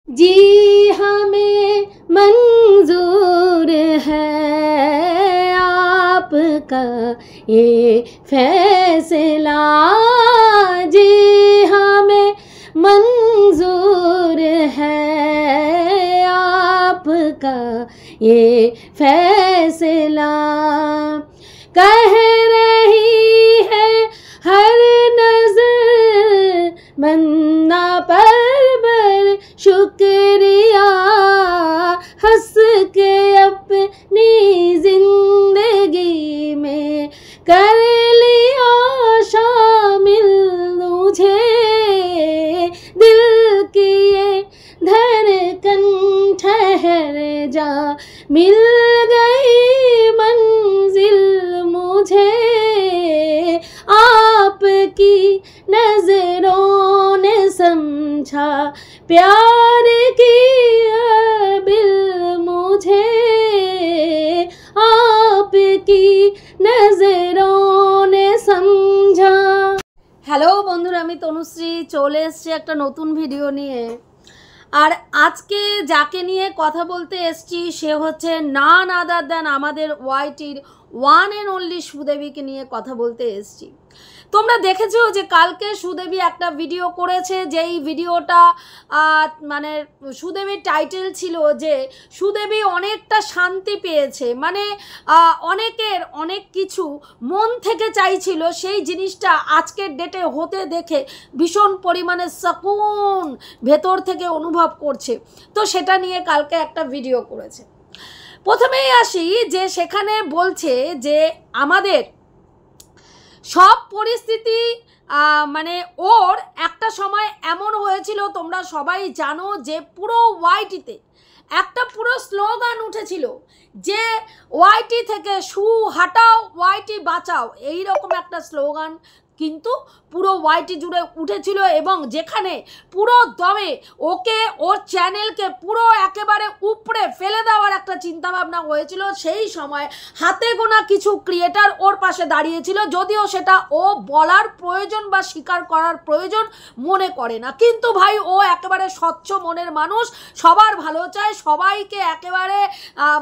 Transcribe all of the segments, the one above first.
जी हमें मंजूर है आपका ये फैसला, जी हमें मंजूर है आपका ये फैसला। कह रही है हर नजर मन्ना पर शुक्रिया, हंस के अपनी जिंदगी में कर लिया शामिल मुझे। दिल की ये धड़कन ठहर जा, मिल गई मंजिल मुझे। आपकी नजरों ने समझा प्यार की बिल मुझे, आपकी नजरों ने समझा। हेलो बंधुरा, আমি তনুশ্রী চলে এসেছি একটা নতুন ভিডিও নিয়ে। আর আজকে যাকে নিয়ে কথা বলতে এসেছি সে হচ্ছে নান আদার দ্যান আমাদের ওয়াইটির ওয়ান অ্যান্ড অনলি সুদেবীকে নিয়ে কথা বলতে এসেছি। তোমরা দেখেছো যে কালকে সুদেবী একটা ভিডিও করেছে, যেই ভিডিওটা মানে সুদেবীর টাইটেল ছিল যে সুদেবী অনেকটা শান্তি পেয়েছে, মানে অনেকের অনেক কিছু মন থেকে চাইছিল, সেই জিনিসটা আজকের ডেটে হতে দেখে ভীষণ পরিমাণে সুকুন ভেতর থেকে অনুভব করছে। তো সেটা নিয়ে কালকে একটা ভিডিও করেছে। প্রথমেই আসি যে সেখানে বলছে যে আমাদের সব পরিস্থিতি মানে ওর একটা সময় এমন হয়েছিল, তোমরা সবাই জানো যে পুরো ওয়াইটিতে একটা পুরো স্লোগান উঠেছিল যে ওয়াইটি থেকে শু হাটাও ওয়াইটি বাঁচাও, এই রকম একটা স্লোগান কিন্তু পুরো ওয়াইটি জুড়ে উঠেছিল, এবং যেখানে পুরো দমে ওকে ওর চ্যানেলকে পুরো একেবারে উপরে ফেলে দেওয়ার একটা চিন্তাভাবনা হয়েছিল। সেই সময় হাতে গোনা কিছু ক্রিয়েটার ওর পাশে দাঁড়িয়েছিল, যদিও সেটা ও বলার প্রয়োজন বা স্বীকার করার প্রয়োজন মনে করে না, কিন্তু ভাই ও একেবারে স্বচ্ছ মনের মানুষ, সবার ভালো চায়, সবাইকে একেবারে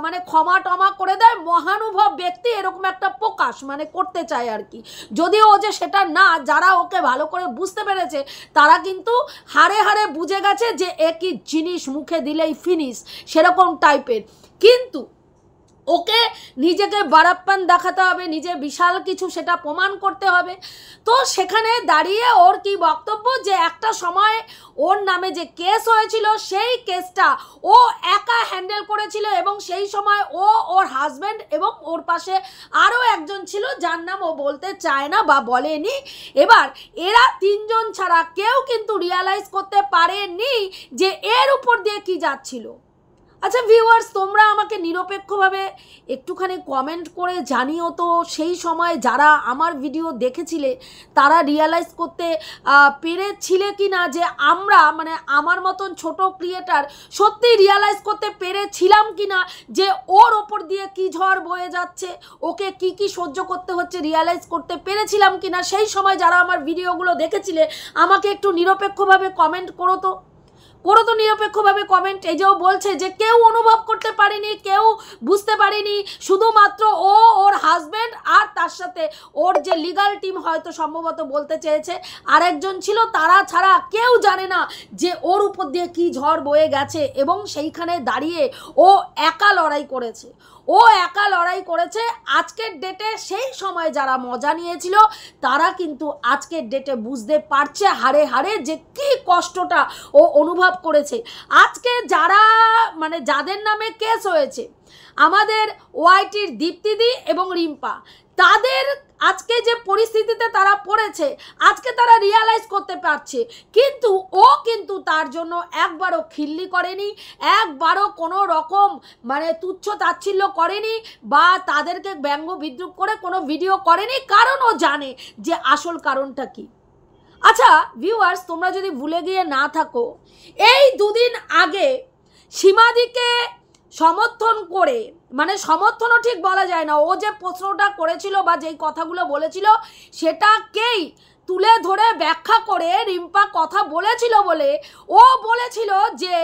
মানে ক্ষমা টমা করে দেয়, মহানুভব ব্যক্তি, এরকম একটা প্রকাশ মানে করতে চায় আর কি। যদিও ও যে সেটা না, যারা ওকে ভালো করে বুঝতে পেরেছে তারা কিন্তু হাড়ে হাড়ে বুঝে গেছে যে একই জিনিস মুখে দিলেই ফিনিশ, সেরকম টাইপের। কিন্তু ওকে নিজেকে বাড়াপ্পান দেখাতে হবে, নিজে বিশাল কিছু সেটা প্রমাণ করতে হবে। তো সেখানে দাঁড়িয়ে ওর কি বক্তব্য যে একটা সময় ওর নামে যে কেস হয়েছিল সেই কেসটা ও একা হ্যান্ডেল করেছিল, এবং সেই সময় ও ওর হাজব্যান্ড এবং ওর পাশে আরও একজন ছিল যার নাম ও বলতে চায় না বা বলেনি। এবার এরা তিনজন ছাড়া কেউ কিন্তু রিয়ালাইজ করতে পারেনি যে এর উপর দিয়ে কি যাচ্ছিল। আচ্ছা ভিউয়ার্স, তোমরা আমাকে নিরপেক্ষভাবে একটুখানি কমেন্ট করে জানিও তো, সেই সময় যারা আমার ভিডিও দেখেছিলে তারা রিয়ালাইজ করতে পেরেছিলে কি না যে আমরা মানে আমার মতন ছোট ক্রিয়েটার সত্যি রিয়ালাইজ করতে পেরেছিলাম কি না যে ওর ওপর দিয়ে কি ঝড় বয়ে যাচ্ছে, ওকে কি কি সহ্য করতে হচ্ছে, রিয়ালাইজ করতে পেরেছিলাম কি না। সেই সময় যারা আমার ভিডিওগুলো দেখেছিলে আমাকে একটু নিরপেক্ষভাবে কমেন্ট করো তো নিরপেক্ষভাবে কমেন্ট। এই যে ও বলছে যে কেউ অনুভব করতে পারেনি, কেউ বুঝতে পারেনি, শুধুমাত্র ও ওর হাজব্যান্ড আর তার সাথে ওর যে লিগাল টিম হয়তো সম্ভবত বলতে চেয়েছে আরেকজন ছিল, তারা ছাড়া কেউ জানে না যে ওর উপর দিয়ে কি ঝড় বয়ে গেছে। এবং সেইখানে দাঁড়িয়ে ও একা লড়াই করেছে, আজকের ডেটে। সেই সময় যারা মজা নিয়েছিল তারা কিন্তু আজকের ডেটে বুঝতে পারছে হাড়ে হাড়ে যে কি কষ্টটা ও অনুভব করেছে। আজকে যারা মানে যাদের নামে কেস হয়েছে, আমাদের ওয়াইটির দীপ্তিদি এবং রিম্পা, তাদের আজকে যে পরিস্থিতিতে তারা পড়েছে আজকে তারা রিয়ালাইজ করতে পারছে, কিন্তু ও কিন্তু তার জন্য একবারও খিল্লি করেনি, একবারও কোনো রকম মানে তুচ্ছ তাচ্ছিল্য করেনি বা তাদেরকে ব্যঙ্গ বিদ্রুপ করে কোনো ভিডিও করেনি, কারণ ও জানে যে আসল কারণটা কি। আচ্ছা ভিউয়ার্স, তোমরা যদি ভুলে গিয়ে না থাকো, এই দুদিন আগে সীমাদিকে সমর্থন করে, মানে সমর্থনও ঠিক বলা যায় না, ও যে প্রশ্নটা করেছিল বা যেই কথাগুলো বলেছিল সেটাকেই তুলে ধরে ব্যাখ্যা করে রিম্পা কথা বলেছিল বলে ও বলেছিল যে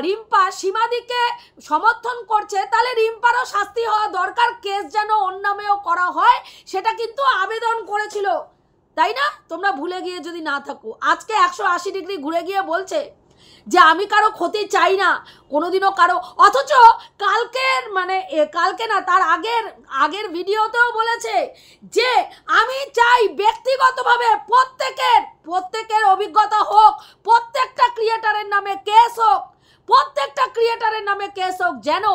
রিম্পা সীমাদিকে সমর্থন করছে, তাহলে রিম্পারও শাস্তি হওয়া দরকার, কেস যেন ওর নামেও করা হয়, সেটা কিন্তু আবেদন করেছিল, তাই না? তোমরা ভুলে গিয়ে যদি না থাকো, আজকে 180 ডিগ্রি ঘুরে গিয়ে বলছে যে আমি কারো ক্ষতি চাই না কোনোদিনও কারো, অথচ কালকের মানে কালকে না তার আগের ভিডিওতেও বলেছে যে আমি চাই ব্যক্তিগতভাবে প্রত্যেকের অভিজ্ঞতা হোক, প্রত্যেকটা ক্রিয়েটারের নামে কেস হোক, প্রত্যেকটা ক্রিয়েটারের নামে কেস হোক, যেন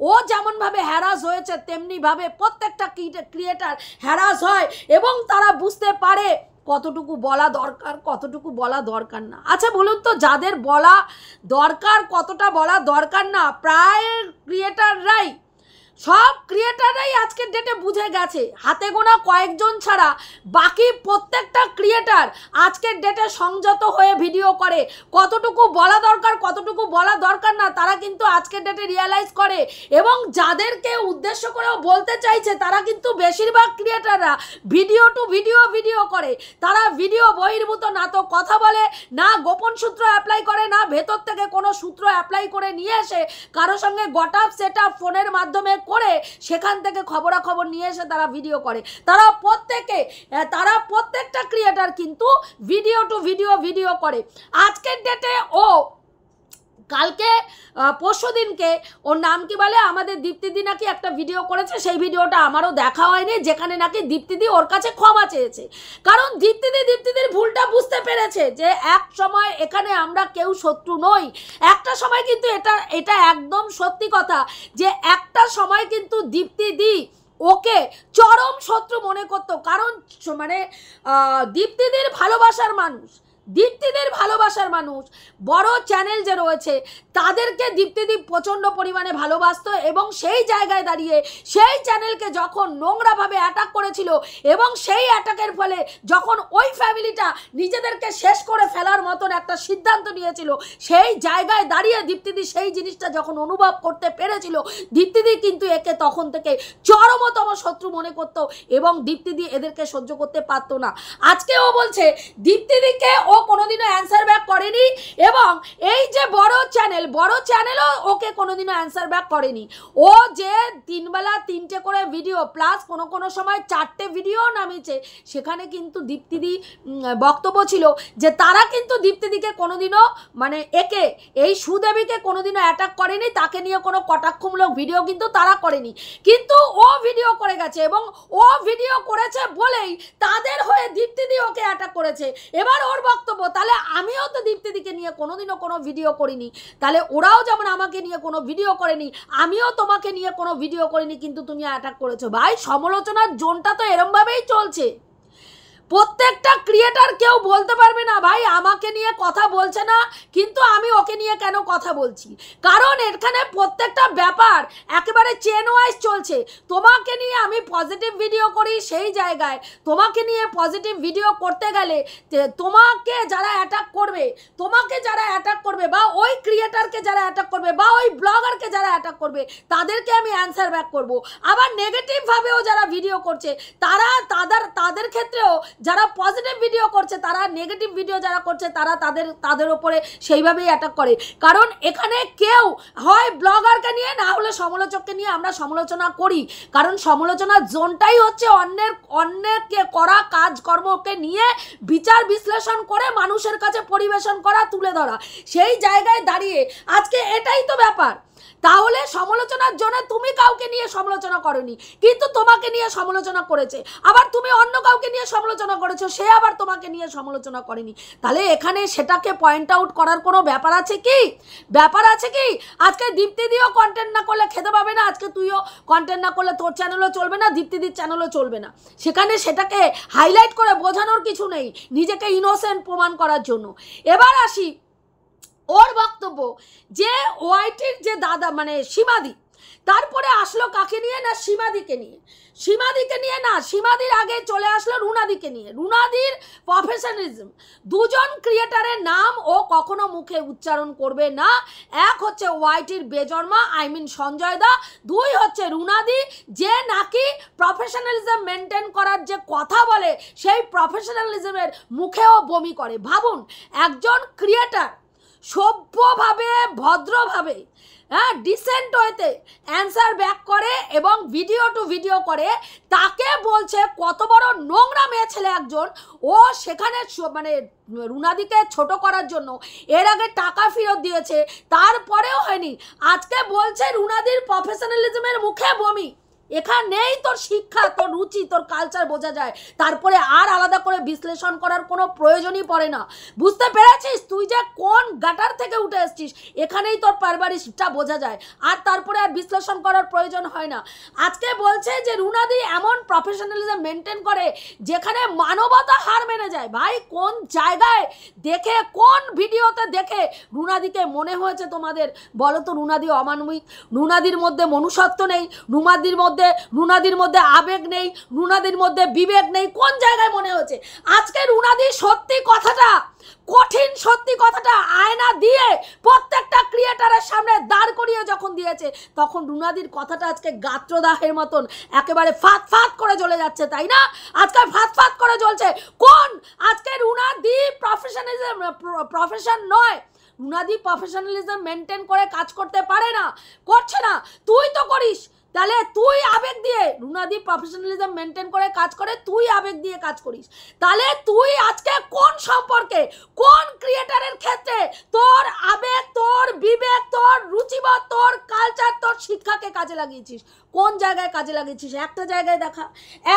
ও যেমনভাবে হ্যারাস হয়েছে তেমনিভাবে প্রত্যেকটা ক্রিয়েটার হ্যারাস হয় এবং তারা বুঝতে পারে কতটুকু বলা দরকার, কতটুকু বলা দরকার না। আচ্ছা বলুন তো, যাদের বলা দরকার কতটা বলা দরকার না, প্রায় ক্রিয়েটাররাই, সব ক্রিয়েটাররাই আজকের ডেটে বুঝে গেছে, হাতে গোনা কয়েকজন ছাড়া বাকি প্রত্যেকটা ক্রিয়েটার আজকের ডেটে সংযত হয়ে ভিডিও করে, কতটুকু বলা দরকার কতটুকু বলা দরকার না তারা কিন্তু আজকের ডেটে রিয়েলাইজ করে, এবং যাদেরকে উদ্দেশ্য করেও বলতে চাইছে তারা কিন্তু বেশিরভাগ ক্রিয়েটাররা ভিডিও টু ভিডিও করে, তারা ভিডিও বহির্ভূত না তো কথা বলে, না গোপন সূত্র অ্যাপ্লাই করে, না ভেতর থেকে কোনো সূত্র অ্যাপ্লাই করে নিয়ে এসে কারোর সঙ্গে গটআপ সেটআপ ফোনের মাধ্যমে করে সেখান থেকে খবরাখবর নিয়ে এসে তারা ভিডিও করে, তারা প্রত্যেকটা ক্রিয়েটার কিন্তু ভিডিও টু ভিডিও করে। আজকের ডেটে ও কালকে পরশু দিনকে ওর নাম কি বলে আমাদের দীপ্তিদি নাকি একটা ভিডিও করেছে, সেই ভিডিওটা আমারও দেখা হয়নি, যেখানে নাকি দীপ্তিদি ওর কাছে ক্ষমা চেয়েছে, কারণ দীপ্তিদির ভুলটা বুঝতে পেরেছে যে এক সময় এখানে আমরা কেউ শত্রু নই, একটা সময় কিন্তু এটা একদম সত্যি কথা যে একটা সময় কিন্তু দীপ্তিদি ওকে চরম শত্রু মনে করতো, কারণ মানে দীপ্তিদির ভালোবাসার মানুষ বড় চ্যানেল যে রয়েছে তাদেরকে দীপ্তিদি প্রচণ্ড পরিমাণে ভালোবাসতো, এবং সেই জায়গায় দাঁড়িয়ে সেই চ্যানেলকে যখন নোংরাভাবে অ্যাটাক করেছিল এবং সেই অ্যাটাকের ফলে যখন ওই ফ্যামিলিটা নিজেদেরকে শেষ করে ফেলার মতন একটা সিদ্ধান্ত নিয়েছিল, সেই জায়গায় দাঁড়িয়ে দীপ্তিদি সেই জিনিসটা যখন অনুভব করতে পেরেছিল, দীপ্তিদি কিন্তু একে তখন থেকে চরমতম শত্রু মনে করতো এবং দীপ্তিদি এদেরকে সহ্য করতে পারতো না। আজকে ও বলছে দীপ্তিদিকে ও কোনোদিনও অ্যান্সার ব্যাক করেনি, এবং এই যে বড় চ্যানেলও ওকে কোনোদিনও অ্যান্সার ব্যাক করেনি। ও যে 3 বেলা 3টে করে ভিডিও প্লাস কোনো সময় 4টে ভিডিও নামিয়েছে, সেখানে কিন্তু দীপ্তিদি বক্তব্য ছিল যে তারা কিন্তু দীপ্তিদিকে কোনোদিনও মানে এই সুদেবীকে কোনোদিনও অ্যাটাক করেনি, তাকে নিয়ে কোনো কটাক্ষমূলক ভিডিও কিন্তু তারা করেনি, কিন্তু ও ভিডিও করে গেছে এবং ও ভিডিও করেছে বলেই তাদের হয়ে দীপ্তিদি ওকে অ্যাটাক করেছে। এবার ওর বক্তব্য, তাহলে আমিও তো দীপ্তিদিকে নিয়ে কোনোদিনও কোনো ভিডিও করিনি, তাহলে ওরাও যেমন আমাকে নিয়ে কোনো ভিডিও করেনি, আমিও তোমাকে নিয়ে কোনো ভিডিও করিনি, কিন্তু তুমি অ্যাটাক করেছো। ভাই সমালোচনার জোনটা তো এরমভাবেই চলছে, প্রত্যেকটা ক্রিয়েটার কেউ বলতে পারবে না ভাই আমাকে নিয়ে কথা বলছে না কিন্তু আমি ওকে নিয়ে কেন কথা বলছি, কারণ এখানে প্রত্যেকটা ব্যাপার একেবারে চেন ওয়াইজ চলছে। তোমাকে নিয়ে আমি পজিটিভ ভিডিও করি, সেই জায়গায় তোমাকে নিয়ে পজিটিভ ভিডিও করতে গেলে তোমাকে যারা অ্যাটাক করবে বা ওই ক্রিয়েটারকে যারা অ্যাটাক করবে বা ওই ব্লগারকে যারা অ্যাটাক করবে তাদেরকে আমি অ্যান্সার ব্যাক করব। আবার নেগেটিভভাবেও যারা ভিডিও করছে তাদের ক্ষেত্রেও যারা পজিটিভ ভিডিও করছে, তারা নেগেটিভ ভিডিও যারা করছে তারা তাদের উপরে সেইভাবেই অ্যাটাক করে, কারণ এখানে কেউ হয় ব্লগারকে নিয়ে না হলে সমালোচককে নিয়ে আমরা সমালোচনা করি, কারণ সমালোচনার জোনটাই হচ্ছে অন্যকে করা কাজকর্মকে নিয়ে বিচার বিশ্লেষণ করে মানুষের কাছে পরিবেশন করা, তুলে ধরা। সেই জায়গায় দাঁড়িয়ে আজকে এটাই তো ব্যাপার। তাহলে সমালোচনার জন্য তুমি কাউকে নিয়ে সমালোচনা করনি, কিন্তু তোমাকে নিয়ে সমালোচনা করেছে, আবার তুমি অন্য কাউকে নিয়ে সমালোচনা করেছো, সে আবার তোমাকে নিয়ে সমালোচনা করেনি, তাহলে এখানে সেটাকে পয়েন্ট আউট করার কোনো ব্যাপার আছে কি? আজকে দীপ্তিদিও কন্টেন্ট না করলে খেতে পাবে না, আজকে তুইও কন্টেন্ট না করলে তোর চ্যানেলও চলবে না, দীপ্তিদির চ্যানেলও চলবে না, সেখানে সেটাকে হাইলাইট করে বোঝানোর কিছু নেই, নিজেকে ইনোসেন্ট প্রমাণ করার জন্য। এবার আসি ওর বক্তব্য যে ওয়াইটির যে দাদা মানে তারপরে আসলো কাকে নিয়ে না সীমাদিকে নিয়ে, সীমাদিকে নিয়ে না, সীমাদির আগে চলে আসলো রুনাদিকে নিয়ে। রুনাদির প্রফেশনালিজম, দুজন ক্রিয়েটারের নাম ও কখনো মুখে উচ্চারণ করবে না। এক হচ্ছে ওয়াইটির বেজন্মা সঞ্জয় দা, দুই হচ্ছে রুনাদি, যে নাকি প্রফেশনালিজম মেনটেন করার যে কথা বলে সেই প্রফেশনালিজমের মুখেও বমি করে। ভাবুন, একজন ক্রিয়েটার সভ্যভাবে ভদ্রভাবে ডিসেন্ট ওয়েতে অ্যান্সার ব্যাক করে এবং ভিডিও টু ভিডিও করে, তাকে বলছে কত বড় নোংরা মেয়ে ছেলে একজন। ও সেখানে মানে রুনাদিকে ছোট করার জন্য এর আগে টাকা ফেরত দিয়েছে, তারপরেও হয়নি, আজকে বলছে রুনাদির প্রফেশনালিজমের মুখে বমি। এখানে নেই তোর শিক্ষা, তোর রুচি, তোর কালচার বোঝা যায়, তারপরে আর আলাদা করে বিশ্লেষণ করার কোনো প্রয়োজনই পড়ে না। বুঝতে পেরেছিস তুই যে কোন গাটার থেকে উঠে এসছিস, এখানেই তোর পারভারিশটা বোঝা যায়, আর তারপরে আর বিশ্লেষণ করার প্রয়োজন হয় না। আজকে বলছে যে রুনাদি এমন প্রফেশনালিজম মেনটেন করে যেখানে মানবতা হার মেনে যায়। ভাই, কোন জায়গায় দেখে, কোন ভিডিওতে দেখে রুনাদিকে মনে হয়েছে তোমাদের বলো তো রুনাদি অমানবিক? রুনাদির মধ্যে মনুষ্যত্ব নেই, রুনাদির মধ্যে আবেগ নেই, রুনাদির মধ্যে বিবেক নেই, কোন জায়গায় মনে হচ্ছে? আজকে রুনাদি সত্যি কথাটা, কঠিন সত্যি কথাটা আয়না দিয়ে প্রত্যেকটা ক্রিয়েটারের সামনে দাঁড় করিয়ে যখন দিয়েছে, তখন রুনাদির কথাটা আজকে গাত্রদাহের মতন একেবারে ফাত ফাত করে জ্বলে যাচ্ছে, তাই না? আজকে ফাত ফাত করে জ্বলছে। কোন আজকে রুনাদি প্রফেশন নয়, রুনাদি প্রফেশনালিজম মেনটেন করে কাজ করতে পারে না, করছে না, তুই তো করিস। তাহলে তুই আবেগ দিয়ে, রুনাদি প্রফেশনালিজম মেনটেন করে কাজ করে, তুই আবেগ দিয়ে কাজ করিস, তাহলে তুই আজকে কোন সম্পর্কে, কোন ক্রিয়েটারের ক্ষেত্রে তোর আবেগ, তোর বিবেক, তোর রুচিবোধ, তোর কালচার, তোর শিক্ষাকে কাজে লাগিয়েছিস? কোন জায়গায় কাজে লাগিয়েছিস? একটা জায়গায় দেখা,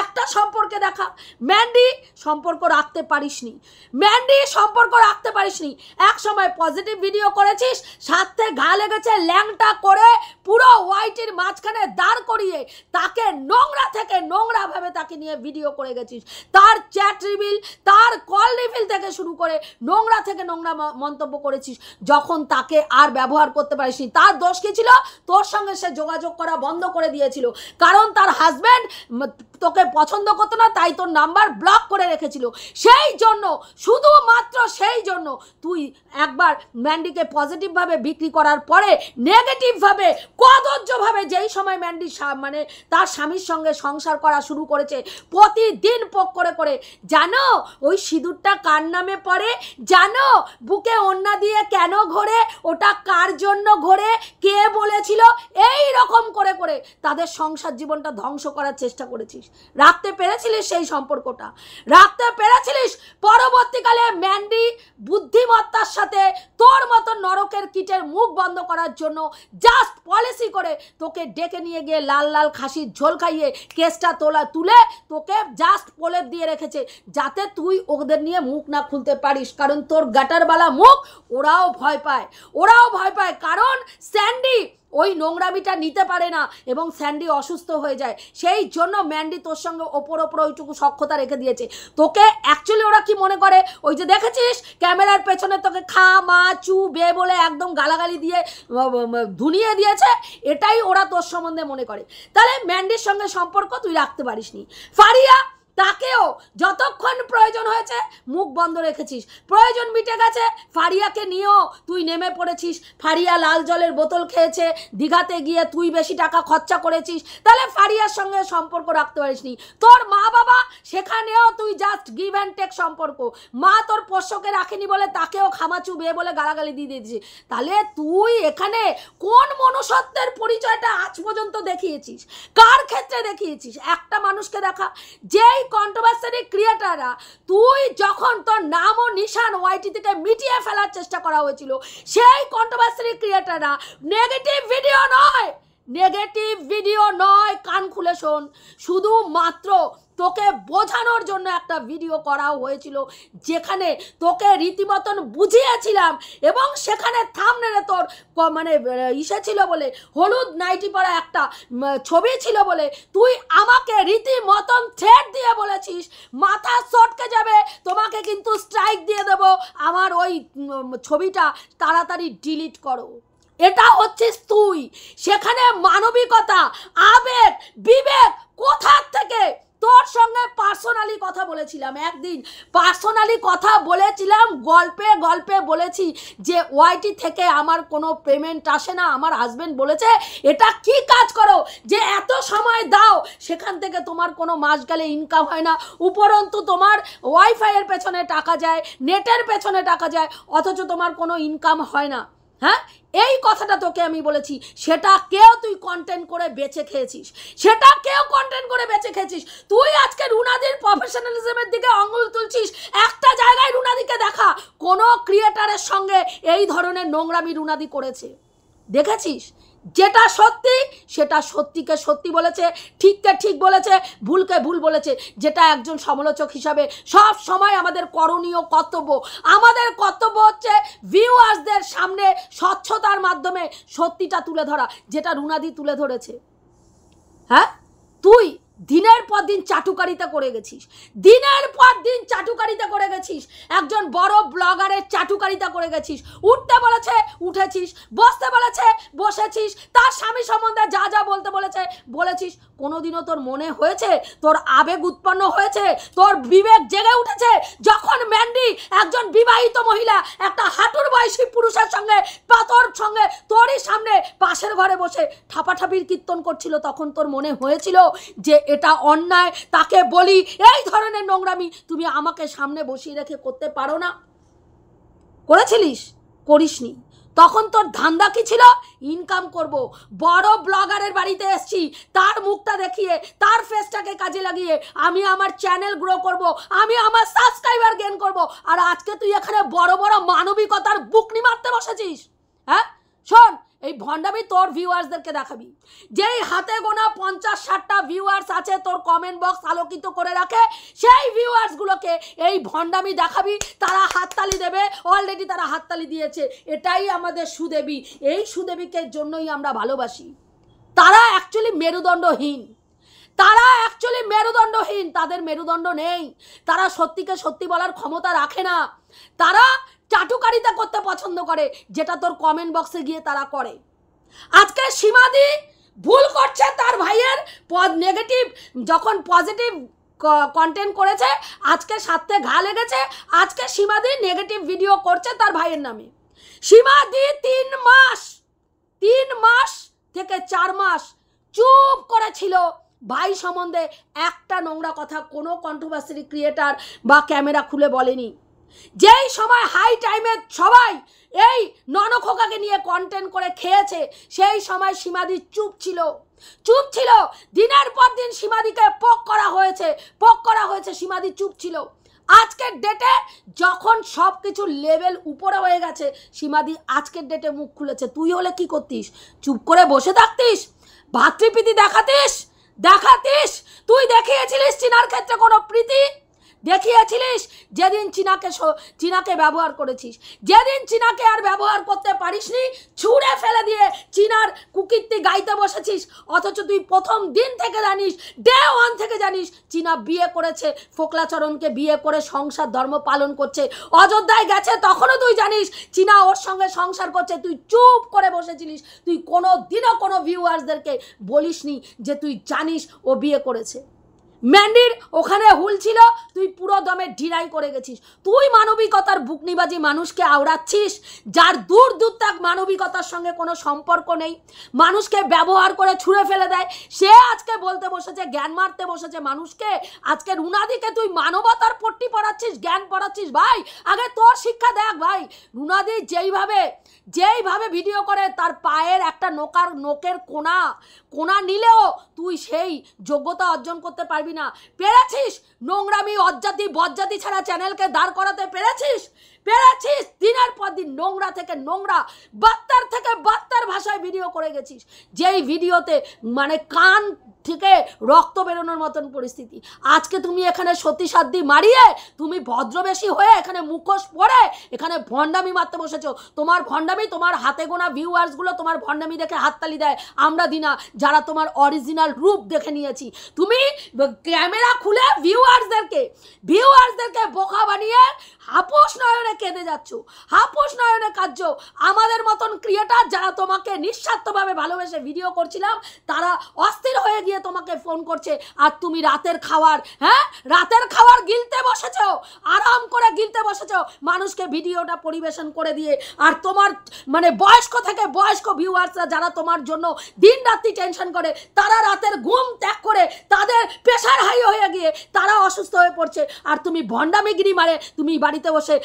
একটা সম্পর্কে দেখা। ম্যান্ডি সম্পর্ক রাখতে পারিসনি, ম্যান্ডি সম্পর্ক রাখতে পারিসনি। এক সময় পজিটিভ ভিডিও করেছিস, সাথে ঘা লেগেছে, ল্যাংটা করে পুরো ওয়াইটির মাঝখানে দাঁড় করিয়ে তাকে নোংরা থেকে নোংরাভাবে তাকে নিয়ে ভিডিও করে গেছিস। তার চ্যাট রিভিল, তার কল রিভিল থেকে শুরু করে নোংরা থেকে নোংরা মন্তব্য করেছিস। যখন তাকে আর ব্যবহার করতে পারিসনি, তার দোষ কি ছিল? তোর সঙ্গে সে যোগাযোগ করা বন্ধ করে দিয়েছিল, কারণ তার হাজব্যান্ড তোকে পছন্দ করতো না, তাই তোর নাম্বার ব্লক করে রেখেছিল। সেই জন্য, শুধুমাত্র সেই জন্য তুই একবার ম্যান্ডিকে পজিটিভভাবে বিক্রি করার পরে নেগেটিভভাবে, কদর্যভাবে, যেই সময় ম্যান্ডি মানে তার স্বামীর সঙ্গে সংসার করা শুরু করেছে প্রতিদিন পোক করে করে, জানো ওই সিঁদুরটা কার নামে পড়ে, জানো বুকে ওড়না দিয়ে কেন ঘোরে, ওটা কার জন্য ঘোরে, কে বলেছিল, এই রকম করে করে তাদের সংসার জীবনটা ধ্বংস করার চেষ্টা করেছিস। রাখতে পেরেছিলিস সেই সম্পর্কটা? রাখতে পেরেছিলিস? পরবর্তীকালে ম্যান্ডি বুদ্ধিমত্তার সাথে তোর মতো নরকের কীটের মুখ বন্ধ করার জন্য জাস্ট পলিসি করে তোকে ডেকে নিয়ে গিয়ে লাল লাল খাসির ঝোল খাইয়ে কেসটা তুলে তোকে জাস্ট প্রলেপ দিয়ে রেখেছে, যাতে তুই ওদের নিয়ে মুখ না খুলতে পারিস। কারণ তোর গাটারবালা মুখ ওরাও ভয় পায়, ওরাও ভয় পায়, কারণ স্যান্ডি ওই নোংরামিটা নিতে পারে না এবং স্যান্ডি অসুস্থ হয়ে যায়। সেই জন্য ম্যান্ডি তোর সঙ্গে ওপর ওইটুকু সখ্যতা রেখে দিয়েছে। তোকে অ্যাকচুয়ালি ওরা কি মনে করে, ওই যে দেখেছিস ক্যামেরার পেছনে তোকে খা মা চু বে বলে একদম গালাগালি দিয়ে ধুনিয়ে দিয়েছে, এটাই ওরা তোর সম্বন্ধে মনে করে। তাহলে ম্যান্ডির সঙ্গে সম্পর্ক তুই রাখতে পারিসনি। ফারিয়া, তাকেও যতক্ষণ প্রয়োজন হয়েছে মুখ বন্ধ রেখেছিস, প্রয়োজন মিটে গেছে, ফারিয়াকে নিয়েও তুই নেমে পড়েছিস। ফারিয়া লাল জলের বোতল খেয়েছে, দীঘাতে গিয়ে তুই বেশি টাকা খরচা করেছিস, তাহলে ফারিয়ার সঙ্গে সম্পর্ক রাখতে পারিসনি। তোর মা বাবা, সেখানেও তুই জাস্ট গিভ অ্যান্ড টেক সম্পর্ক। মা তোর পোষ্যকে রাখেনি বলে তাকেও খামাচু বিয়ে বলে গালাগালি দিয়ে দিয়েছিস। তাহলে তুই এখানে কোন মনুষ্যত্বের পরিচয়টা আজ পর্যন্ত দেখিয়েছিস? কার ক্ষেত্রে দেখিয়েছিস? একটা মানুষকে দেখা, যেই কন্ট্রোভার্সি ক্রিয়েটাররা, তুই যখন তোর নাম ও নিশান ওয়াইটি থেকে মিটিয়ে ফেলার চেষ্টা করা হয়েছিল, সেই কন্ট্রোভার্সি ক্রিয়েটাররা নেগেটিভ ভিডিও নয়, কান খুলে শোন, শুধুমাত্র তোকে বোঝানোর জন্য একটা ভিডিও করা হয়েছিল, যেখানে তোকে রীতিমতন বুঝিয়েছিলাম এবং সেখানে থাম্বনেলে তোর মানে ইসে ছিল বলে, হলুদ নাইটি পরা একটা ছবি ছিল বলে তুই আমাকে রীতিমতন থ্রেট দিয়ে বলেছিস মাথা চটকে যাবে, তোমাকে কিন্তু স্ট্রাইক দিয়ে দেব, আমার ওই ছবিটা তাড়াতাড়ি ডিলিট করো। এটা হচ্ছিস তুই। সেখানে মানবিকতা, আবেগ, বিবেক কোথা থেকে? তোর সঙ্গে পার্সোনালি কথা বলেছিলাম, একদিন পার্সোনালি কথা বলেছিলাম, গল্পে গল্পে বলেছি যে ওয়াইটি থেকে আমার কোনো পেমেন্ট আসে না। আমার হাজবেন্ড বলেছে এটা কি কাজ করো যে এত সময় দাও, সেখান থেকে তোমার কোনো মাস গেলে ইনকাম হয় না, উপরন্তু তোমার ওয়াইফাইয়ের পেছনে টাকা যায়, নেটের পেছনে টাকা যায়, অথচ তোমার কোনো ইনকাম হয় না। হ্যাঁ, এই কথাটা তোকে আমি বলেছি, সেটা কেউ তুই কন্টেন্ট করে বেঁচে খেয়েছিস, সেটা কেউ কন্টেন্ট করে বেঁচে খেয়েছিস। তুই আজকে রুনাদির প্রফেশনালিজমের দিকে আঙুল তুলছিস। একটা জায়গায় রুনাদিকে দেখা, কোনো ক্রিয়েটারের সঙ্গে এই ধরনের নোংরামি রুনাদি করেছে দেখেছিস? যেটা সত্যি সেটা সত্যিকে সত্যি বলেছে, ঠিককে ঠিক বলেছে, ভুলকে ভুল বলেছে। যেটা একজন সমালোচক হিসাবে সব সময় আমাদের করণীয় কর্তব্য, আমাদের কর্তব্য হচ্ছে ভিউয়ার্সদের সামনে স্বচ্ছতার মাধ্যমে সত্যিটা তুলে ধরা, যেটা রুনাদি তুলে ধরেছে। হ্যাঁ, তুই দিনের পর দিন চাটুকারিতা করে গেছিস, দিনের পর দিন চাটুকারিতা করে গেছিস, একজন বড় ব্লগারের চাটুকারিতা করে গেছিস। উঠতে বলেছে উঠেছিস, বসতে বলেছে বসেছিস, তার স্বামী সম্বন্ধে যা যা বলতে বলেছে বলেছিস। কোনোদিনও তোর মনে হয়েছে, তোর আবেগ উৎপন্ন হয়েছে, তোর বিবেক জেগে উঠেছে যখন ম্যান্ডি একজন বিবাহিত মহিলা একটা হাঁটুর বয়সী পুরুষের সঙ্গে তোর সঙ্গে তোরই সামনে পাশের ঘরে বসে ঠাপাঠাপির কীর্তন করছিল, তখন তোর মনে হয়েছিল যে এটা অন্যায়, তাকে বলি এই ধরনের নোংরামি তুমি আমাকে সামনে বসিয়ে রেখে করতে পারো না? করেছিলিস? করিসনি। তখন তোর ধান্দা কি ছিল? ইনকাম করব, বড় ব্লগারের বাড়িতে এসছি, তার মুখটা দেখিয়ে, তার ফেসটাকে কাজে লাগিয়ে আমি আমার চ্যানেল গ্রো করব, আমি আমার সাবস্ক্রাইবার গেইন করব। আর আজকে তুই এখানে বড় বড় মানবিকতার বুকনি মারতে বসেছিস। হ্যাঁ, শোন, এই ভণ্ডামি তোর ভিউয়ার্সদেরকে দেখাবি। যেই হাতে গোনা 50-60টা ভিউয়ার্স আছে তোর কমেন্ট বক্স আলোকিত করে রাখে, সেই ভিউয়ার্সগুলোকে এই ভণ্ডামি দেখাবি, তারা হাততালি দেবে। অলরেডি তারা হাততালি দিয়েছে। এটাই আমাদের সুদেবী, এই সুদেবীকে জন্যই আমরা ভালোবাসি। তারা অ্যাকচুয়ালি মেরুদণ্ডহীন, তারা অ্যাকচুয়ালি মেরুদণ্ডহীন, তাদের মেরুদণ্ড নেই, তারা সত্যিকে সত্যি বলার ক্ষমতা রাখে না, তারা চাটুকারিতা করতে পছন্দ করে, যেটা তোর কমেন্ট বক্সে গিয়ে তারা করে। আজকে সীমাদি ভুল করছে, তার ভাইয়ের নেগেটিভ যখন পজিটিভ কন্টেন্ট করেছে, আজকে সাথে ঘা লেগেছে, আজকে সীমাদি নেগেটিভ ভিডিও করছে তার ভাইয়ের নামে। সীমাদি 3 মাস থেকে 4 মাস চুপ করেছিল, ভাই সম্বন্ধে একটা নোংরা কথা কোনো কন্ট্রোভার্সি ক্রিয়েটার বা ক্যামেরা খুলে বলেনি। যেই সময় হাই টাইমে সবাই এই ননখোকাকে নিয়ে কন্টেন্ট করে খেয়েছে, সেই সময় সীমাদি চুপ ছিল। দিনের পর দিন সীমাদিকে পোক করা হয়েছে, সীমাদি চুপ ছিল। আজকের ডেটে যখন সব কিছু লেভেল উপরে হয়ে গেছে, সীমাদি আজকের ডেটে মুখ খুলেছে। তুই হলে কি করতিস? চুপ করে বসে থাকতিস? ভাতৃপ্রীতি দেখাতিস? তুই দেখিয়েছিলিস চীনার ক্ষেত্রে কোনো প্রীতি? দেখিয়েছিলিস যেদিন চীনাকে ব্যবহার করেছিস, যেদিন চীনাকে আর ব্যবহার করতে পারিসনি, ছুঁড়ে ফেলে দিয়ে চীনার কুকীর্তি গাইতে বসেছিস। অথচ তুই প্রথম দিন থেকে জানিস, ডে 1 থেকে জানিস চীনা বিয়ে করেছে, ফোকলাচরণকে বিয়ে করে সংসার ধর্ম পালন করছে, অযোধ্যায় গেছে, তখনও তুই জানিস চীনা ওর সঙ্গে সংসার করছে। তুই চুপ করে বসেছিলিস, তুই কোনো দিনও কোনো ভিউয়ার্সদেরকে বলিসনি যে তুই জানিস ও বিয়ে করেছে। ম্যান্ডির ওখানে হুল ছিল, তুই পুরো দমে ঢিলাই করে গেছিস। তুই মানবিকতার বুকনিবাজি মানুষকে আওড়াচ্ছিস, যার দূর তাক মানবিকতার সঙ্গে কোনো সম্পর্ক নেই, মানুষকে ব্যবহার করে ছুঁড়ে ফেলে দেয়, সে আজকে বলতে বসেছে, জ্ঞান মারতে বসেছে মানুষকে। আজকে রুনাদিকে তুই মানবতার পট্টি পড়াচ্ছিস, জ্ঞান পড়াচ্ছিস। ভাই, আগে তোর শিক্ষা দেখ ভাই। রুনাদি যেইভাবে ভিডিও করে, তার পায়ের একটা নোকের কোনা নিলেও তুই সেই যোগ্যতা অর্জন করতে পারবি না। পেরেছিস নোংরামি, অজ্জাতি বজ্জাতি ছাড়া চ্যানেলকে দাঁড় করাতে পেরেছিস। দিনের পর দিন নোংরা থেকে নোংরা, বাত্তার থেকে বাত্তার ভাষায় ভিডিও করে গেছিস, যেই ভিডিওতে মানে কান থেকে রক্ত বেরোনোর মতন পরিস্থিতি। আজকে তুমি এখানে সতী সাধ্য মারিয়ে, তুমি ভদ্রবেশী হয়ে এখানে মুখোশ পরে এখানে ভণ্ডামি মারতে বসেছো। তোমার ভণ্ডামি, তোমার হাতে গোনা ভিউয়ার্সগুলো তোমার ভণ্ডামি দেখে হাততালি দেয়, আমরা দিনা, যারা তোমার অরিজিনাল রূপ দেখে নিয়েছি। তুমি ক্যামেরা খুলে ভিউয়ার্সদেরকে বোকা বানিয়ে আপোষ নয়নে কেঁদে যাচ্ছ, হাপুস নয়নে কাঁদছ। আমাদের মতন ক্রিয়েটার যারা তোমাকে নিঃস্বার্থভাবে ভালোবেসে ভিডিও করছিলাম তারা অস্থির হয়ে গিয়ে তোমাকে ফোন করছে, আর তুমি রাতের খাবার, হ্যাঁ রাতের খাবার গিলতে বসেছ, আরাম করে গিলতে বসেছ মানুষকে ভিডিওটা পরিবেশন করে দিয়ে। আর তোমার মানে বয়স্ক থেকে বয়স্ক ভিউয়ার্সরা যারা তোমার জন্য দিন রাত্রি টেনশন করে, তারা রাতের ঘুম ত্যাগ করে তাদের প্রেশার হাই হয়ে গিয়ে তারা অসুস্থ হয়ে পড়ছে, আর তুমি ভণ্ডামিগিরি মারে তুমি বাড়িতে বসে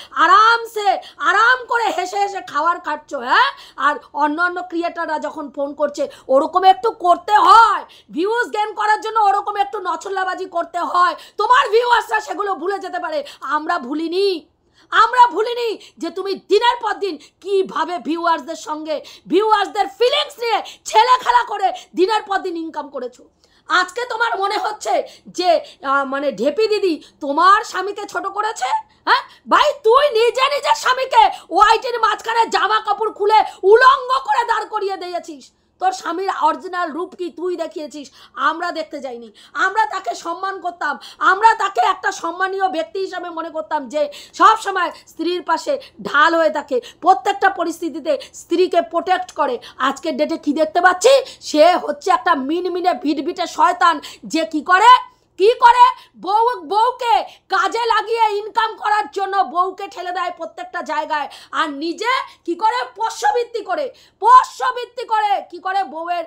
আরাম করে হেসে হেসে খাবার খাচ্ছ। হ্যাঁ, আর অন্য ক্রিয়েটাররা যখন ফোন করছে ওরকম একটু করতে হয়, ভিউজ গেইন করার জন্য ওরকম একটু নছল্লাবাজি করতে হয়। তোমার ভিউয়ার্সরা সেগুলো ভুলে যেতে পারে, আমরা ভুলিনি যে তুমি দিনের পর দিন কিভাবে ভিউয়ার্সদের সঙ্গে ভিউয়ার্সদের ফিলিংস নিয়ে ছেলে খেলা করে দিনের পর দিন ইনকাম করেছো। আজকে তোমার মনে হচ্ছে যে মানে ঢেপি দিদি তোমার স্বামীকে ছোট করেছে? হ্যাঁ ভাই, তুই নিজের স্বামীকে ওয়াইটির মাঝখানে জামা কাপড় খুলে উলঙ্গ করে দাঁড় করিয়ে দিয়েছিস। তোর স্বামীর অরিজিনাল রূপ কি তুই দেখিয়েছিস, আমরা দেখতে যাইনি। আমরা তাকে সম্মান করতাম, আমরা তাকে একটা সম্মানীয় ব্যক্তি হিসাবে মনে করতাম যে সব সময় স্ত্রীর পাশে ঢাল হয়ে থাকে, প্রত্যেকটা পরিস্থিতিতে স্ত্রীকে প্রোটেক্ট করে। আজকের ডেটে কি দেখতে পাচ্ছি, সে হচ্ছে একটা মিনমিনে ভিটভিটে শয়তান, যে কি করে বউকে কাজে লাগিয়ে ইনকাম করার জন্য বউকে ঠেলে দেয় প্রত্যেকটা জায়গায়, আর নিজে কি করে পোষ্যবৃত্তি করে কি করে বউয়ের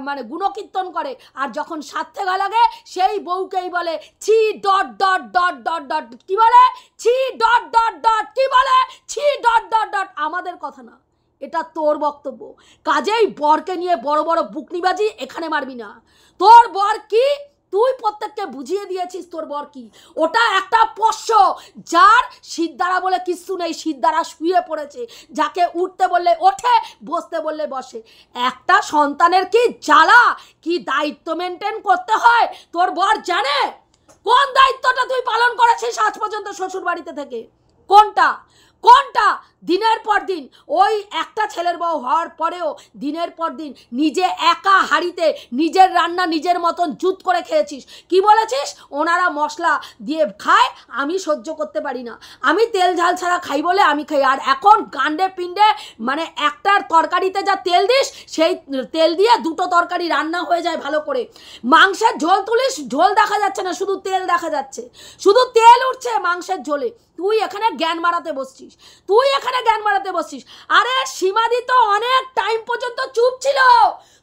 মানে গুণকীর্তন করে। আর যখন স্বার্থে গা লাগে সেই বউকেই বলে ছি dot dot dot dot dot কি বলে ছি ডট ডট ডট কি বলে ছি ডট ডট ডট। আমাদের কথা না, এটা তোর বক্তব্য। কাজেই বরকে নিয়ে বড় বড় বুকনিবাজি এখানে মারবি না। তোর বর কি তুই প্রত্যেককে বুঝিয়ে দিয়েছিস তোর বর কি। ওটা একটা পোষ্য, যার সিদ্ধারা বলে কিচ্ছু নেই, সিদ্ধারা শুয়ে পড়েছে, যাকে উঠতে বললে ওঠে, বসতে বললে বসে। একটা সন্তানের কি জ্বালা, কি দায়িত্ব মেনটেন করতে হয় তোর বর জানে? কোন দায়িত্বটা তুই পালন করেছিস আজ পর্যন্ত শ্বশুর বাড়িতে থেকে? কোনটা? দিনের পর দিন ওই একটা ছেলের বউ হওয়ার পরেও দিনের পর দিন নিজে একা হাঁড়িতে নিজের রান্না নিজের মতন জুত করে খেয়েছিস। কি বলেছিস? ওনারা মশলা দিয়ে খায়, আমি সহ্য করতে পারি না, আমি তেল ঝাল ছাড়া খাই বলে আমি খাই। আর এখন গান্ডে পিণ্ডে মানে একটার তরকারিতে যা তেল দিস সেই তেল দিয়ে দুটো তরকারি রান্না হয়ে যায় ভালো করে। মাংসের ঝোল তুলিস, ঝোল দেখা যাচ্ছে না, শুধু তেল দেখা যাচ্ছে, শুধু তেল উঠছে মাংসের ঝোলে। তুই এখানে জ্ঞান মারাতে বসছিস। আরে সীমাদি তো অনেক টাইম পর্যন্ত চুপ ছিল,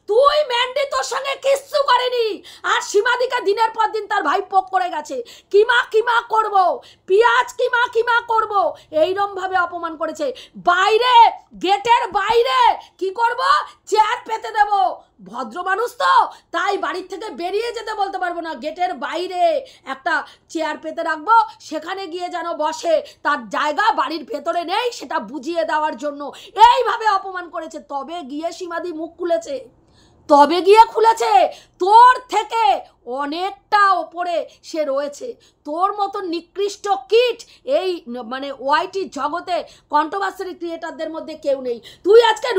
তুই ম্যান্ডি তোর সঙ্গে কিচ্ছু করেনি। আর সীমাদিকে দিনের পর দিন তার ভাই পোক করে গেছে, কিমা করব, পিয়াজ কিমা করব, এইরকম ভাবে অপমান করেছে। বাইরে গেটের বাইরে কি করব, চেয়ার পেতে দেব। ভদ্র মানুষ তো, তাই বাড়ির থেকে বেরিয়ে যেতে বলতে পারবো না, গেটের বাইরে একটা চেয়ার পেতে রাখবো, সেখানে গিয়ে যেন বসে, তার জায়গা বাড়ির ভেতরে নেই সেটা বুঝিয়ে দেওয়ার জন্য এইভাবে অপমান করেছে। তবে গিয়ে সীমাদি মুখ খুলেছে, তোর থেকে অনেকটা ওপরে সে রয়েছে। তোর মতো নিকৃষ্ট কিট এই মানে ওয়াইটি জগতে কন্ট্রোভার্সি ক্রিয়েটারদের মধ্যে কেউ নেই। তুই আজকে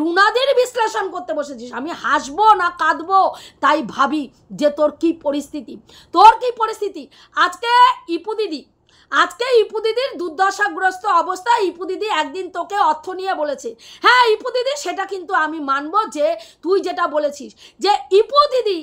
রুনাদের বিশ্লেষণ করতে বসেছিস। আমি হাসবো না কাঁদবো তাই ভাবি যে তোর কি পরিস্থিতি। আজকে ইপু দিদির দুর্দশাগ্রস্ত অবস্থা। ইপু দিদি একদিন তোকে অর্থ নিয়ে বলেছে, হ্যাঁ ইপু দিদি সেটা কিন্তু আমি মানবো যে তুই যেটা বলেছিস যে ইপু দিদি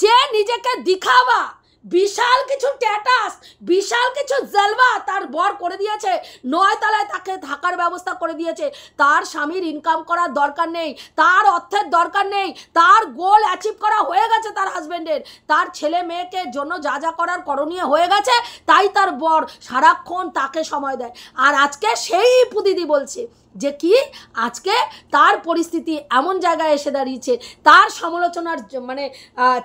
যে নিজেকে দিখাবা, বিশাল কিছু স্ট্যাটাস, বিশাল কিছু জলবা তার বর করে দিয়েছে, 9 তলায় তাকে থাকার ব্যবস্থা করে দিয়েছে। তার স্বামীর ইনকাম করার দরকার নেই, তার অর্থের দরকার নেই, তার গোল অ্যাচিভ করা হয়ে গেছে তার হাজব্যান্ডের, তার ছেলে মেয়েকে জন্য যা যা করার করণীয় হয়ে গেছে, তাই তার বর সারাক্ষণ তাকে সময় দেয়। আর আজকে সেই পুদিদি বলছে যে কি আজকে তার পরিস্থিতি এমন জায়গায় এসে দাঁড়িয়েছে, তার সমালোচনার মানে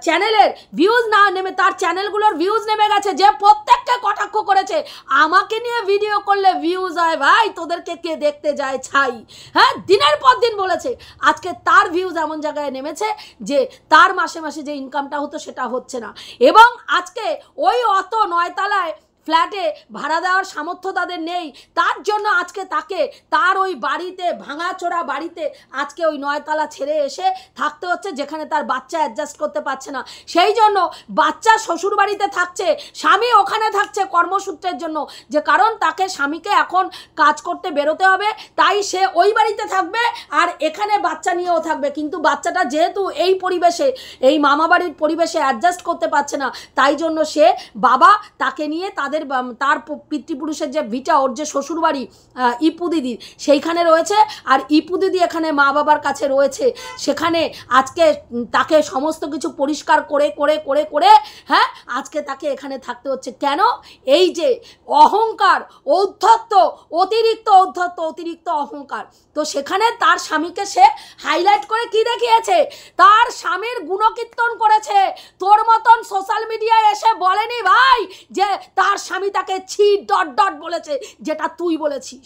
চ্যানেলের ভিউজ না নেমে তার চ্যানেলগুলোর ভিউজ নেমে গেছে, যে প্রত্যেককে কটাক্ষ করেছে আমাকে নিয়ে ভিডিও করলে ভিউজ হয়, ভাই তোদেরকে কে দেখতে যায় ছাই। হ্যাঁ, দিনের পর দিন বলেছে, আজকে তার ভিউজ এমন জায়গায় নেমেছে যে তার মাসে মাসে যে ইনকামটা হতো সেটা হচ্ছে না। এবং আজকে ওই অত 9 তলায় ফ্ল্যাটে ভাড়া দেওয়ার সামর্থ্য তাদের নেই, তার জন্য আজকে তাকে তার ওই বাড়িতে ভাঙাচোরা বাড়িতে আজকে ওই 9 তলা ছেড়ে এসে থাকতে হচ্ছে, যেখানে তার বাচ্চা অ্যাডজাস্ট করতে পারছে না। সেই জন্য বাচ্চা শ্বশুর বাড়িতে থাকছে, স্বামী ওখানে থাকছে কর্মসূত্রের জন্য, যে কারণ তাকে স্বামীকে এখন কাজ করতে বেরোতে হবে, তাই সে ওই বাড়িতে থাকবে আর এখানে বাচ্চা নিয়েও থাকবে। কিন্তু বাচ্চাটা যেহেতু এই পরিবেশে, এই মামা বাড়ির পরিবেশে অ্যাডজাস্ট করতে পারছে না, তাই জন্য সে বাবা তাকে নিয়ে তার পিতৃপুরুষের যে ভিটা, ওর যে শ্বশুরবাড়ি ইপু দিদির, সেইখানে রয়েছে। আর ইপু দিদি এখানে মা বাবার কাছে রয়েছে, সেখানে আজকে তাকে সমস্ত কিছু পরিষ্কার করে করে করে করে হ্যাঁ আজকে তাকে এখানে থাকতে হচ্ছে। কেন? এই যে অহংকার, ঔদ্ধত্য, অতিরিক্ত ঔদ্ধত্য, অতিরিক্ত অহংকার। তো সেখানে তার স্বামীকে সে হাইলাইট করে কি দেখিয়েছে? তার স্বামীর গুণকীর্তন করেছে। তোর মতন সোশ্যাল মিডিয়ায় এসে বলেনি ভাই যে তার স্বামী তাকে ছি ডট ডট বলেছে, যেটা তুই বলেছিস।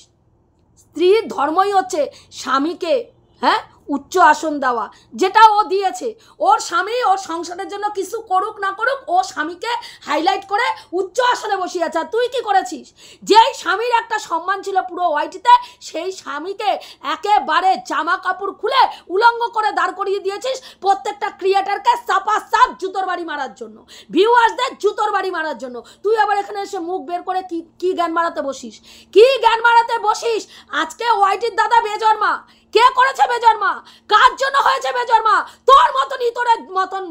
স্ত্রীর ধর্মই হচ্ছে স্বামীকে হ্যাঁ উচ্চ আসন দেওয়া, যেটা ও দিয়েছে। ওর স্বামী ওর সংসারের জন্য কিছু করুক না করুক, ও স্বামীকে হাইলাইট করে উচ্চ আসনে বসিয়েছে। আর তুই কি করেছিস? যেই স্বামীর একটা সম্মান ছিল পুরো ওয়াইটিতে, সেই স্বামীকে একেবারে জামা কাপড় খুলে উলঙ্গ করে দাঁড় করিয়ে দিয়েছিস প্রত্যেকটা ক্রিয়েটারকে সাপা সাপ জুতোর বাড়ি মারার জন্য, ভিউয়ার্সদের জুতোর বাড়ি মারার জন্য। তুই আবার এখানে এসে মুখ বের করে কি জ্ঞান মারাতে বসিস? কি জ্ঞান মারাতে বসিস? আজকে ওয়াইটির দাদা বেজন্মা। কে করেছে বেজন্মা? কার জন্য হয়েছে বেজন্মা? তোর মতন ইতরের মতন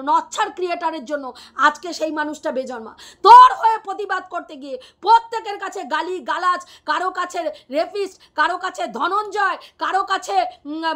নচ্ছার ক্রিয়েটারের জন্য আজকে সেই মানুষটা বেজন্মা। তোর হয়ে প্রতিবাদ করতে গিয়ে প্রত্যেকের কাছে গালি গালাজ, কারো কাছে রেপিস্ট, কারো কাছে ধনঞ্জয়, কারো কাছে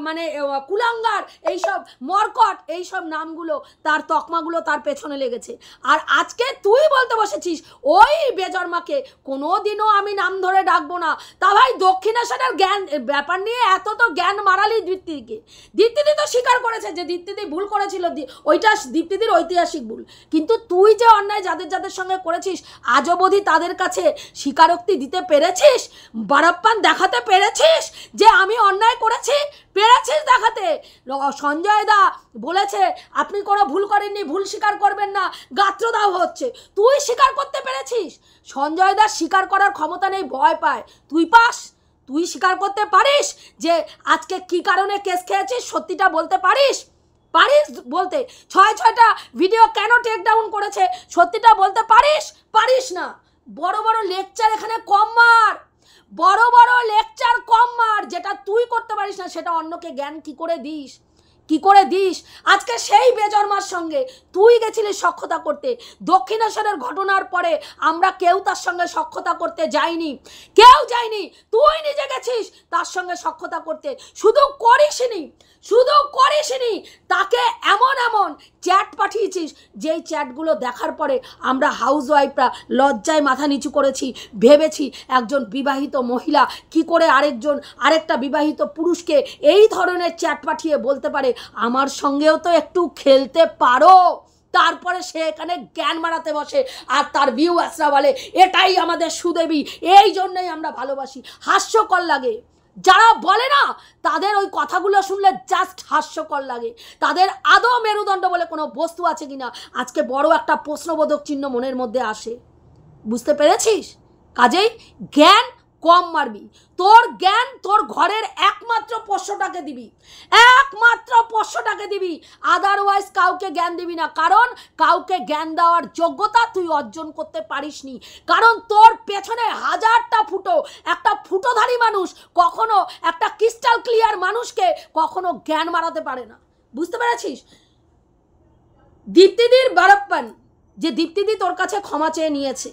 মানে কুলাঙ্গার, এইসব মরকট, এইসব নামগুলো, তার তকমাগুলো তার পেছনে লেগেছে। আর আজকে তুই বলতে বসেছিস ওই বেজন্মাকে কোনোদিনও আমি নাম ধরে ডাকবো না। তা ভাই দক্ষিণেশ্বরের জ্ঞান ব্যাপার নিয়ে এত তো জ্ঞান মারালি দীপ্তিদিকে। দীপ্তিদি তো স্বীকার করেছে যে দীপ্তিদি ভুল করেছিল, ওইটা দীপ্তিদির ঐতিহাসিক ভুল। কিন্তু তুই যে অন্যায় যাদের যাদের সঙ্গে করেছিস আজ অবধি তাদের কাছে স্বীকারোক্তি দিতে পেরেছিস? বারাপ্পান দেখাতে পেরেছিস যে আমি অন্যায় করেছি? পেরেছিস দেখাতে? সঞ্জয় দা বলেছে আপনি কোনো ভুল করেননি, ভুল স্বীকার করবেন না, গাত্রদাহ হচ্ছে। তুই স্বীকার করতে পেরেছিস? সঞ্জয় দা স্বীকার করার ক্ষমতা নেই, ভয় পায়। তুই পাস? তুই স্বীকার করতে পারিস যে আজকে কি কারণে কেস খেয়েছিস? সত্যিটা বলতে পারিস? পারিস বলতে? 6টা ভিডিও কেন টেক ডাউন করেছে সত্যিটা বলতে পারিস? পারিস না। বড় বড় লেকচার এখানে কম মার, বড় বড় লেকচার কম মার। যেটা তুই করতে পারিস না সেটা অন্যকে জ্ঞান কি করে দিস? কি করে দিস? আজকে সেই বেজন্মার সঙ্গে তুই গেছিলিস সখ্যতা করতে। দক্ষিণেশ্বরের ঘটনার পরে আমরা কেউ তার সঙ্গে সখ্যতা করতে যাইনি, কেউ যায়নি। তুই নিজে গেছিস তার সঙ্গে সখ্যতা করতে। শুধু করিসনি, তাকে এমন এমন চ্যাট পাঠিয়েছিস যেই চ্যাটগুলো দেখার পরে আমরা হাউস ওয়াইফরা লজ্জায় মাথা নিচু করেছি। ভেবেছি একজন বিবাহিত মহিলা কি করে আরেকটা বিবাহিত পুরুষকে এই ধরনের চ্যাট পাঠিয়ে বলতে পারে আমার সঙ্গেও তো একটু খেলতে পারো। তারপরে সে এখানে জ্ঞান মারাতে বসে আর তার ভিউয়ার্সরা বলে এটাই আমাদের সুদেবী, এই জন্যই আমরা ভালোবাসি। হাস্যকর লাগে। যারা বলে না তাদের ওই কথাগুলো শুনলে জাস্ট হাস্যকর লাগে। তাদের আদৌ মেরুদণ্ড বলে কোনো বস্তু আছে কিনা আজকে বড় একটা প্রশ্নবোধক চিহ্ন মনের মধ্যে আসে। বুঝতে পেরেছিস? কাজেই জ্ঞান কম মারবি। তোর জ্ঞান তোর ঘরের একমাত্র পোষ্যটাকে দিবি, একমাত্র পোষ্যটাকে দিবি। আদারওয়াইজ কাউকে জ্ঞান দিবি না। কারণ কাউকে জ্ঞান দেওয়ার যোগ্যতা তুই অর্জন করতে পারিসনি। কারণ তোর পেছনে হাজারটা ফুটো, একটা ফুটোধারী মানুষ কখনো একটা ক্রিস্টাল ক্লিয়ার মানুষকে কখনো জ্ঞান মারাতে পারে না। বুঝতে পেরেছিস? দীপ্তিদির বারাপ্পান, যে দীপ্তিদি তোর কাছে ক্ষমা চেয়ে নিয়েছে,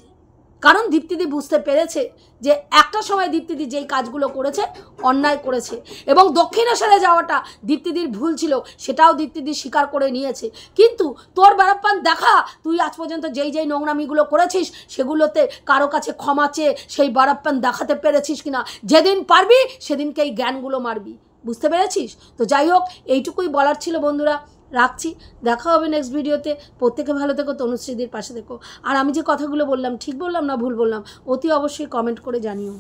কারণ দীপ্তিদি বুঝতে পেরেছে যে একটা সময় দীপ্তিদি যেই কাজগুলো করেছে অন্যায় করেছে এবং দক্ষিণেশ্বরে যাওয়াটা দীপ্তিদির ভুল ছিল, সেটাও দীপ্তিদি স্বীকার করে নিয়েছে। কিন্তু তোর বারাপ্পান দেখা, তুই আজ পর্যন্ত যেই নোংরামিগুলো করেছিস সেগুলোতে কারো কাছে ক্ষমা চেয়ে সেই বারাপ্পান দেখাতে পেরেছিস কিনা? যেদিন পারবি সেদিনকে এই জ্ঞানগুলো মারবি। বুঝতে পেরেছিস? তো যাই হোক, এইটুকুই বলার ছিল বন্ধুরা। রাখছি, দেখা হবে নেক্সট ভিডিওতে। প্রত্যেকে ভালো থেকো, তনুশ্রীদির পাশে থেকো। আর আমি যে কথাগুলো বললাম ঠিক বললাম না ভুল বললাম অতি অবশ্যই কমেন্ট করে জানিও।